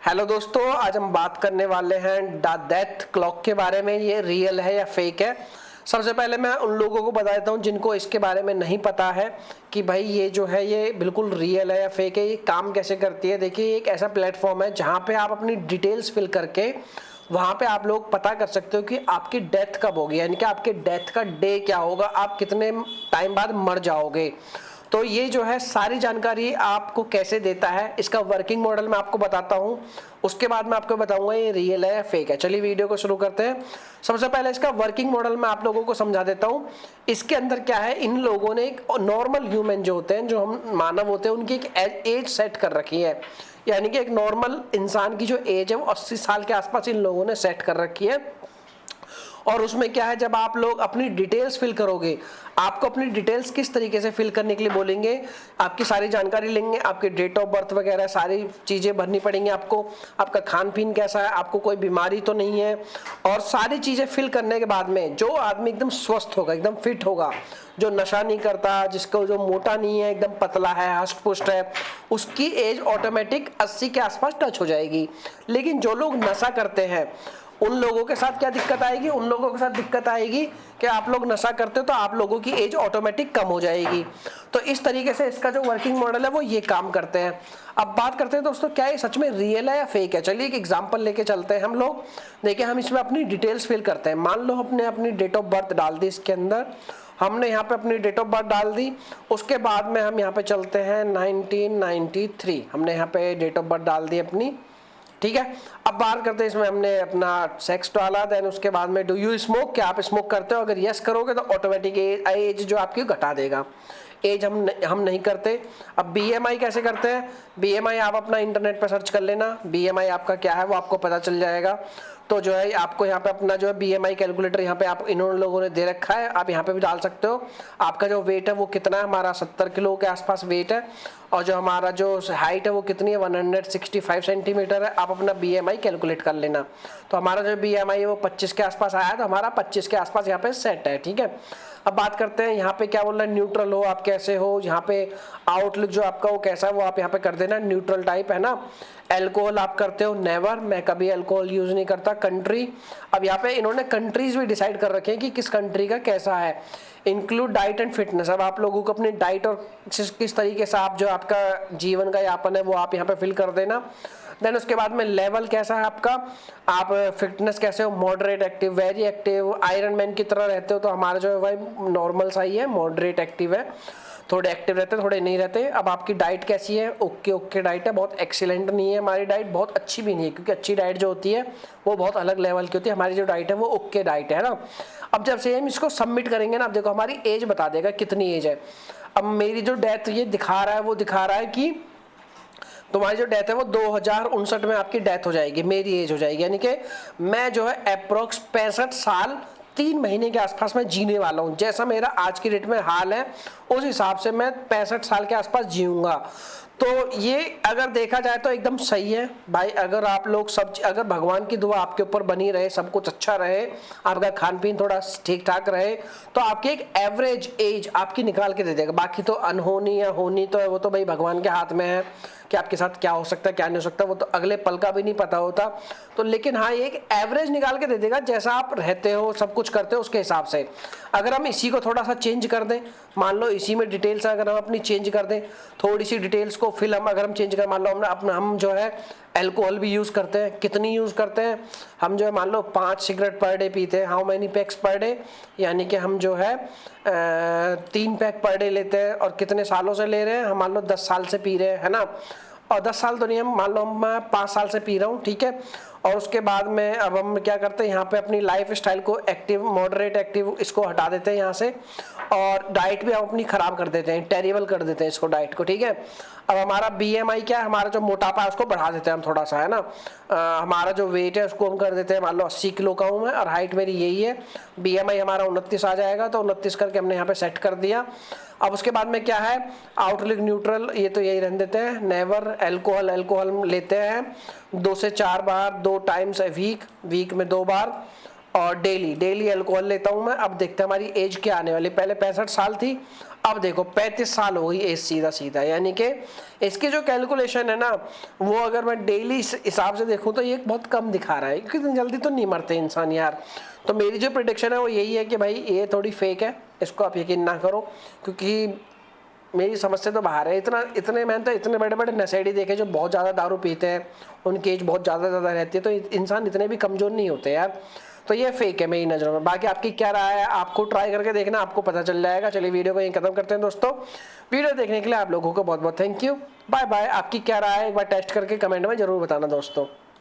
Hello दोस्तों, आज हम बात करने वाले हैं डेथ क्लॉक के बारे में। ये रियल है या फेक है। सबसे पहले मैं उन लोगों को बता देता हूँ जिनको इसके बारे में नहीं पता है कि भाई ये जो है ये बिल्कुल रियल है या फेक है, ये काम कैसे करती है। देखिए, एक ऐसा प्लेटफॉर्म है जहाँ पे आप अपनी डिटेल्स फिल करके वहाँ पे आप लोग पता कर सकते हो कि आपकी डेथ कब होगी, यानी कि आपके डेथ का डे क्या होगा, आप कितने टाइम बाद मर जाओगे। तो ये जो है सारी जानकारी आपको कैसे देता है, इसका वर्किंग मॉडल मैं आपको बताता हूँ। उसके बाद मैं आपको बताऊंगा ये रियल है या फेक है। चलिए वीडियो को शुरू करते हैं। सबसे पहले इसका वर्किंग मॉडल मैं आप लोगों को समझा देता हूँ। इसके अंदर क्या है, इन लोगों ने एक नॉर्मल ह्यूमन जो होते हैं, जो हम मानव होते हैं, उनकी एक एज सेट कर रखी है। यानी कि एक नॉर्मल इंसान की जो एज है वो 80 साल के आसपास इन लोगों ने सेट कर रखी है। और उसमें क्या है, जब आप लोग अपनी डिटेल्स फिल करोगे, आपको अपनी डिटेल्स किस तरीके से फिल करने के लिए बोलेंगे, आपकी सारी जानकारी लेंगे, आपके डेट ऑफ बर्थ वगैरह सारी चीज़ें भरनी पड़ेंगी आपको, आपका खान पीन कैसा है, आपको कोई बीमारी तो नहीं है। और सारी चीज़ें फिल करने के बाद में जो आदमी एकदम स्वस्थ होगा, एकदम फिट होगा, जो नशा नहीं करता, जिसको जो मोटा नहीं है, एकदम पतला है, हष्ट पुष्ट है, उसकी एज ऑटोमेटिक 80 के आसपास टच हो जाएगी। लेकिन जो लोग नशा करते हैं उन लोगों के साथ क्या दिक्कत आएगी, उन लोगों के साथ दिक्कत आएगी कि आप लोग नशा करते हो तो आप लोगों की एज ऑटोमेटिक कम हो जाएगी। तो इस तरीके से इसका जो वर्किंग मॉडल है वो ये काम करते हैं। अब बात करते हैं दोस्तों, क्या ये सच में रियल है या फेक है। चलिए एक एग्जांपल लेके चलते हैं हम लोग। देखिए, हम इसमें अपनी डिटेल्स फिल करते हैं। मान लो हमने अपनी डेट ऑफ बर्थ डाल दी, इसके अंदर हमने यहाँ पे अपनी डेट ऑफ बर्थ डाल दी। उसके बाद में हम यहाँ पे चलते हैं 1993, हमने यहाँ पे डेट ऑफ बर्थ डाल दी अपनी, ठीक है। अब बात करते हैं, इसमें हमने अपना सेक्स डाला, देन उसके बाद में डू यू स्मोक, क्या आप स्मोक करते हो, अगर यस करोगे तो ऑटोमेटिक एज जो आपकी घटा देगा। एज हम नहीं करते। अब बीएमआई कैसे करते हैं, बीएमआई आप अपना इंटरनेट पर सर्च कर लेना, बीएमआई आपका क्या है वो आपको पता चल जाएगा। तो जो है आपको यहाँ पे अपना जो है बीएमआई कैलकुलेटर यहाँ पे आप इन लोगों ने दे रखा है, आप यहाँ पे भी डाल सकते हो। आपका जो वेट है वो कितना है, हमारा 70 किलो के आसपास वेट है, और जो हमारा जो हाइट है वो कितनी है, 165 सेंटीमीटर है। आप अपना बीएमआई कैलकुलेट कर लेना। तो हमारा जो बीएमआई है वो 25 के आसपास आया, तो हमारा 25 के आसपास यहाँ पे सेट है, ठीक है। अब बात करते हैं यहाँ पे क्या बोल रहा है, न्यूट्रल हो आप कैसे हो, यहाँ पे आउटलुक जो आपका वो कैसा है वो आप यहाँ पे कर देना, न्यूट्रल टाइप है ना। अल्कोहल आप करते हो, नेवर, मैं कभी अल्कोहल यूज नहीं करता। कंट्री, अब यहाँ पे इन्होंने कंट्रीज भी डिसाइड कर रखे हैं कि किस कंट्री का कैसा है। इंक्लूड डाइट एंड फिटनेस, अब आप लोगों को अपनी डाइट और किस तरीके से आप जो आपका जीवन का यापन है वो आप यहाँ पे फिल कर देना। देन उसके बाद में लेवल कैसा है आपका, आप फिटनेस कैसे हो, moderate active, very active, iron man की तरह रहते हो, तो हमारा जो है भाई नॉर्मल सा ही है, मॉडरेट एक्टिव है, थोड़े एक्टिव रहते हैं थोड़े नहीं रहते। अब आपकी डाइट कैसी है, ओके ओके डाइट है, बहुत एक्सीलेंट नहीं है हमारी डाइट, बहुत अच्छी भी नहीं है, क्योंकि अच्छी डाइट जो होती है वो बहुत अलग लेवल की होती है। हमारी जो डाइट है वो ओके डाइट है ना। अब जब से हम इसको सबमिट करेंगे ना, अब देखो हमारी एज बता देगा कितनी एज है। अब मेरी जो डेथ ये दिखा रहा है वो दिखा रहा है कि तुम्हारी जो डेथ है वो 2059 में आपकी डेथ हो जाएगी, मेरी एज हो जाएगी, यानी कि मैं जो है अप्रोक्स 65 साल 3 महीने के आसपास मैं जीने वाला हूँ। जैसा मेरा आज की डेट में हाल है उस हिसाब से मैं 65 साल के आसपास जीऊंगा। तो ये अगर देखा जाए तो एकदम सही है भाई। अगर आप लोग अगर भगवान की दुआ आपके ऊपर बनी रहे, सब कुछ अच्छा रहे, आपका खान पीन थोड़ा ठीक ठाक रहे, तो आपकी एक एवरेज एज आपकी निकाल के दे देगा। बाकी तो अनहोनी या होनी तो है, वो तो भाई भगवान के हाथ में है कि आपके साथ क्या हो सकता है क्या नहीं हो सकता, वो तो अगले पल का भी नहीं पता होता। तो लेकिन हाँ, एक एवरेज निकाल के दे देगा, जैसा आप रहते हो सब कुछ करते हो उसके हिसाब से। अगर हम इसी को थोड़ा सा चेंज कर दें, मान लो इसी में डिटेल्स अगर हम अपनी चेंज कर दें, थोड़ी सी डिटेल्स को फिल हम अगर हम चेंज करें, मान लो हम जो है अल्कोहल भी यूज़ करते हैं, कितनी यूज़ करते हैं हम, जो है मान लो 5 सिगरेट पर डे पीते हैं, how many PACS per day, यानी कि हम जो है 3 पैक पर डे लेते हैं, और कितने सालों से ले रहे हैं हम, मान लो 10 साल से पी रहे हैं, है ना। और 10 साल तो नहीं, हम मान लो मैं 5 साल से पी रहा हूँ, ठीक है। और उसके बाद में अब हम क्या करते हैं, यहाँ पे अपनी लाइफ स्टाइल को एक्टिव, मॉडरेट एक्टिव, इसको हटा देते हैं यहाँ से, और डाइट भी हम अपनी ख़राब कर देते हैं, टेरिबल कर देते हैं इसको डाइट को, ठीक है। अब हमारा बीएमआई क्या है, हमारा जो मोटापा है उसको बढ़ा देते हैं हम थोड़ा सा, है ना। हमारा जो वेट है उसको हम कर देते हैं, मान लो 80 किलो का हूँ मैं और हाइट मेरी यही है, बीएमआई हमारा 29 आ जाएगा, तो 29 करके हमने यहाँ पे सेट कर दिया। अब उसके बाद में क्या है, आउटलुक न्यूट्रल, ये तो यही रहने देते हैं। नेवर, अल्कोहल लेते हैं 2 से 4 बार, 2 टाइम्स ए वीक में 2 बार। और डेली अल्कोहल लेता हूँ मैं। अब देखते हैं हमारी एज क्या आने वाली, पहले 65 साल थी, अब देखो 35 साल हो गई एज सीधा सीधा। यानी कि इसकी जो कैलकुलेशन है ना, वो अगर मैं डेली हिसाब से देखूं तो ये बहुत कम दिखा रहा है, क्योंकि इतनी जल्दी तो नहीं मरते इंसान यार। तो मेरी जो प्रेडिक्शन है वो यही है कि भाई ये थोड़ी फेक है, इसको आप यकीन ना करो, क्योंकि मेरी समझ से तो बाहर है। इतने मैंने तो इतने बड़े बड़े नशेड़ी देखे जो बहुत ज़्यादा दारू पीते हैं, उनकी एज बहुत ज़्यादा रहती है, तो इंसान इतने भी कमज़ोर नहीं होते यार। तो ये फेक है मेरी नज़रों में। बाकी आपकी क्या राय है, आपको ट्राई करके देखना, आपको पता चल जाएगा। चलिए वीडियो को यहीं खत्म करते हैं दोस्तों। वीडियो देखने के लिए आप लोगों को बहुत बहुत थैंक यू, बाय बाय। आपकी क्या राय है एक बार टेस्ट करके कमेंट में ज़रूर बताना दोस्तों।